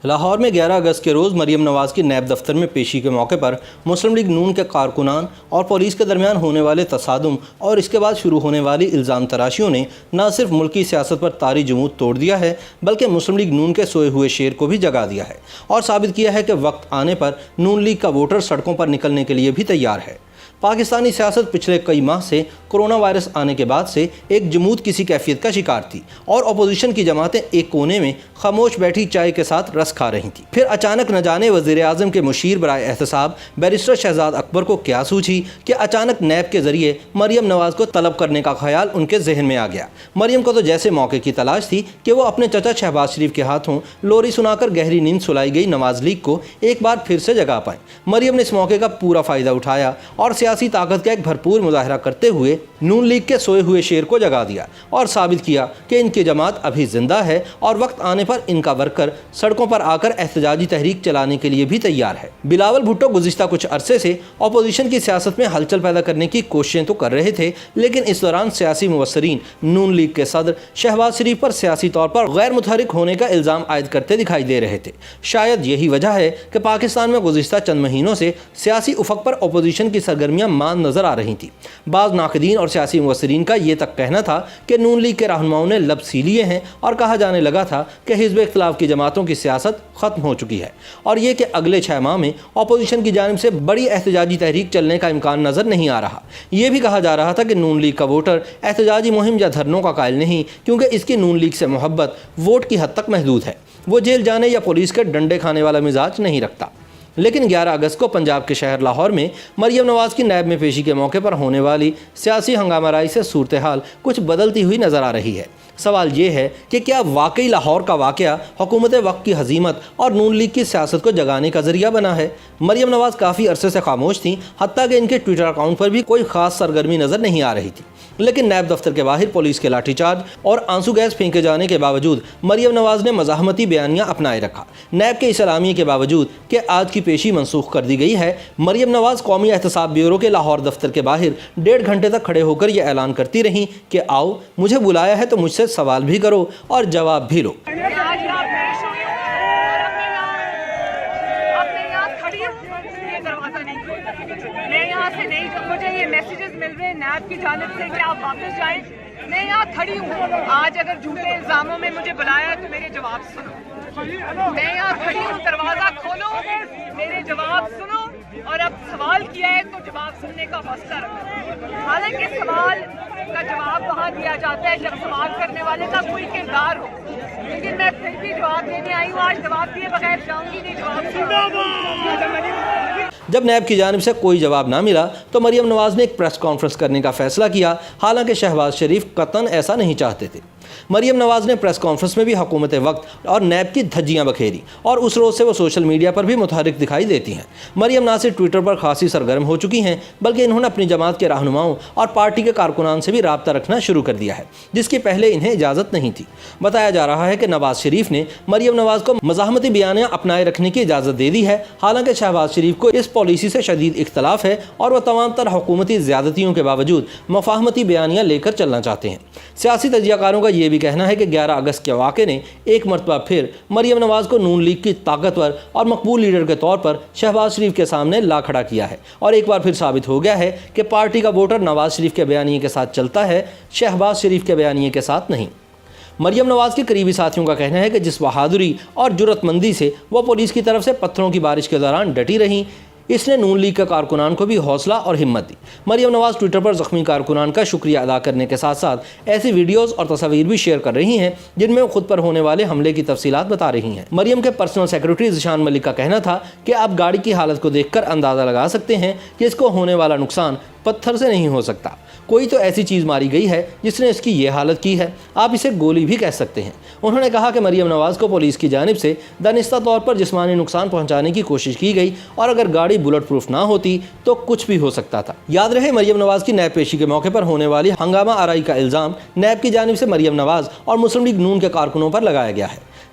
لاہور میں 11 اگست کے روز مریم نواز کی نیب دفتر میں پیشی کے موقع پر مسلم لیگ نون کے کارکنان اور پولیس کے درمیان ہونے والے تصادم اور اس کے بعد شروع ہونے والی الزام تراشیوں نے نہ صرف ملکی سیاست پر طاری جمود توڑ دیا ہے بلکہ مسلم لیگ نون کے سوئے ہوئے شیر کو بھی جگا دیا ہے اور ثابت کیا ہے کہ وقت آنے پر نون لیگ کا ووٹر سڑکوں پر نکلنے کے لیے بھی تیار ہے۔ پاکستانی سیاست پچھلے کئی ماہ سے کرونا وائرس آنے کے بعد سے ایک جمود کسی کیفیت کا شکار تھی اور اپوزیشن کی جماعتیں ایک کونے میں خاموش بیٹھی چائے کے ساتھ رس کھا رہی تھیں۔ پھر اچانک نہ جانے وزیر اعظم کے مشیر برائے احتساب بیرسٹر شہزاد اکبر کو کیا سوچی کہ اچانک نیب کے ذریعے مریم نواز کو طلب کرنے کا خیال ان کے ذہن میں آ گیا۔ مریم کو تو جیسے موقع کی تلاش تھی کہ وہ اپنے چچا شہباز شریف کے ہاتھوں لوری سنا کر گہری نیند سلائی گئی نواز لیگ کو ایک بار پھر سے جگا پائیں۔ مریم نے اس موقع کا پورا فائدہ اٹھایا اور سیاسی طاقت کا ایک بھرپور مظاہرہ کرتے ہوئے نون لیگ کے سوئے ہوئے شیر کو جگا دیا اور ثابت کیا کہ ان کی جماعت ابھی زندہ ہے اور وقت آنے پر ان کا ورکر سڑکوں پر آ کر احتجاجی تحریک چلانے کے لیے بھی تیار ہے۔ بلاول بھٹو گزشتہ کچھ عرصے سے اپوزیشن کی سیاست میں ہلچل پیدا کرنے کی کوششیں تو کر رہے تھے، لیکن اس دوران سیاسی مبصرین نون لیگ کے صدر شہباز شریف پر سیاسی طور پر غیر متحرک ہونے کا الزام عائد کرتے دکھائی دے رہے تھے۔ شاید یہی وجہ ہے کہ پاکستان میں گزشتہ چند مہینوں سے سیاسی افق پر اپوزیشن کی سرگرمیاں ماند نظر آ رہی تھیں۔ بعض ناقدین اور سیاسی مبصرین کا یہ تک کہنا تھا کہ نون لیگ کے رہنماؤں نے لب سی لیے ہیں اور کہا جانے لگا تھا کہ حزب اختلاف کی جماعتوں کی سیاست ختم ہو چکی ہے اور یہ کہ اگلے 6 ماہ میں اپوزیشن کی جانب سے بڑی احتجاجی تحریک چلنے کا امکان نظر نہیں آ رہا۔ یہ بھی کہا جا رہا تھا کہ نون لیگ کا ووٹر احتجاجی مہم یا دھرنوں کا قائل نہیں، کیونکہ اس کی نون لیگ سے محبت ووٹ کی حد تک محدود ہے، وہ جیل جانے یا پولیس کے ڈنڈے کھانے والا مزاج نہیں رکھتا۔ لیکن 11 اگست کو پنجاب کے شہر لاہور میں مریم نواز کی نیب میں پیشی کے موقع پر ہونے والی سیاسی ہنگامہ آرائی سے صورتحال کچھ بدلتی ہوئی نظر آ رہی ہے۔ سوال یہ ہے کہ کیا واقعی لاہور کا واقعہ حکومت وقت کی ہزیمت اور نون لیگ کی سیاست کو جگانے کا ذریعہ بنا ہے؟ مریم نواز کافی عرصے سے خاموش تھیں، حتیٰ کہ ان کے ٹویٹر اکاؤنٹ پر بھی کوئی خاص سرگرمی نظر نہیں آ رہی تھی، لیکن نیب دفتر کے باہر پولیس کے لاٹھی چارج اور آنسو گیس پھینکے جانے کے باوجود مریم نواز نے مزاحمتی بیانیہ اپنائے رکھا۔ نیب کے اس اعلامیے کے باوجود کہ آج کی پیشی منسوخ کر دی گئی ہے، مریم نواز قومی احتساب بیورو کے لاہور دفتر کے باہر 1.5 گھنٹے تک کھڑے ہو کر یہ اعلان کرتی رہیں کہ آؤ، مجھے بلایا ہے تو مجھ سے سوال بھی کرو اور جواب بھی لو۔ مجھے یہ میسیجز مل رہے ہیں نیب کی جانب سے کہ آپ واپس جائیں، میں یہاں کھڑی ہوں۔ آج اگر جھوٹے الزاموں میں مجھے بلایا تو میرے جواب سنو، میں یہاں کھڑی ہوں، دروازہ کھولو، میرے جواب سنو، اور اب سوال کیا ہے تو جواب سننے کا حوصلہ رکھو۔ حالانکہ سوال کا جواب وہاں دیا جاتا ہے جب سوال کرنے والے کا کوئی کردار ہو، لیکن میں پھر بھی جواب دینے آئی ہوں۔ آج جواب دیے بغیر جاؤں گی نہیں، جواب جب نیب کی جانب سے کوئی جواب نہ ملا تو مریم نواز نے ایک پریس کانفرنس کرنے کا فیصلہ کیا، حالانکہ شہباز شریف قطعاً ایسا نہیں چاہتے تھے۔ مریم نواز نے پریس کانفرنس میں بھی حکومت وقت اور نیب کی دھجیاں بکھیری اور اس روز سے وہ سوشل میڈیا پر بھی متحرک دکھائی دیتی ہیں۔ مریم نہ صرف ٹویٹر پر خاصی سرگرم ہو چکی ہیں بلکہ انہوں نے اپنی جماعت کے رہنماؤں اور پارٹی کے کارکنان سے بھی رابطہ رکھنا شروع کر دیا ہے، جس کی پہلے انہیں اجازت نہیں تھی۔ بتایا جا رہا ہے کہ نواز شریف نے مریم نواز کو مزاحمتی بیانیہ اپنائے رکھنے کی اجازت دے دی ہے، حالانکہ شہباز شریف کو اس پالیسی سے شدید اختلاف ہے اور وہ تمام تر حکومتی زیادتیوں کے باوجود مفاہمتی بیانیہ لے کر چلنا چاہتے ہیں۔ سیاسی تجزیہ کاروں کا یہ بھی کہنا ہے کہ 11 اگست کے واقعے نے ایک مرتبہ پھر مریم نواز کو نون لیگ کی طاقتور اور مقبول لیڈر کے طور پر شہباز شریف کے سامنے لا کھڑا کیا ہے اور ایک بار پھر ثابت ہو گیا ہے کہ پارٹی کا ووٹر نواز شریف کے بیانیے کے ساتھ چلتا ہے، شہباز شریف کے بیانیے کے ساتھ نہیں۔ مریم نواز کے قریبی ساتھیوں کا کہنا ہے کہ جس بہادری اور جرأت مندی سے وہ پولیس کی طرف سے پتھروں کی بارش کے دوران ڈٹی رہیں، اس نے نون لیگ کے کارکنان کو بھی حوصلہ اور ہمت دی۔ مریم نواز ٹویٹر پر زخمی کارکنان کا شکریہ ادا کرنے کے ساتھ ساتھ ایسی ویڈیوز اور تصاویر بھی شیئر کر رہی ہیں جن میں وہ خود پر ہونے والے حملے کی تفصیلات بتا رہی ہیں۔ مریم کے پرسنل سیکرٹری ذیشان ملک کا کہنا تھا کہ آپ گاڑی کی حالت کو دیکھ کر اندازہ لگا سکتے ہیں کہ اس کو ہونے والا نقصان پتھر سے نہیں ہو سکتا، کوئی تو ایسی چیز ماری گئی ہے جس نے اس کی یہ حالت کی ہے، آپ اسے گولی بھی کہہ سکتے ہیں۔ انہوں نے کہا کہ مریم نواز کو پولیس کی جانب سے دانستہ طور پر جسمانی نقصان پہنچانے کی کوشش کی گئی اور اگر گاڑی بلٹ پروف نہ ہوتی تو کچھ بھی ہو سکتا تھا۔ یاد رہے مریم نواز کی نیب پیشی کے موقع پر ہونے والی ہنگامہ آرائی کا الزام نیب کی جانب سے مریم نواز اور مسلم لیگ نون کے کارکنوں پر لگایا گیا ہے۔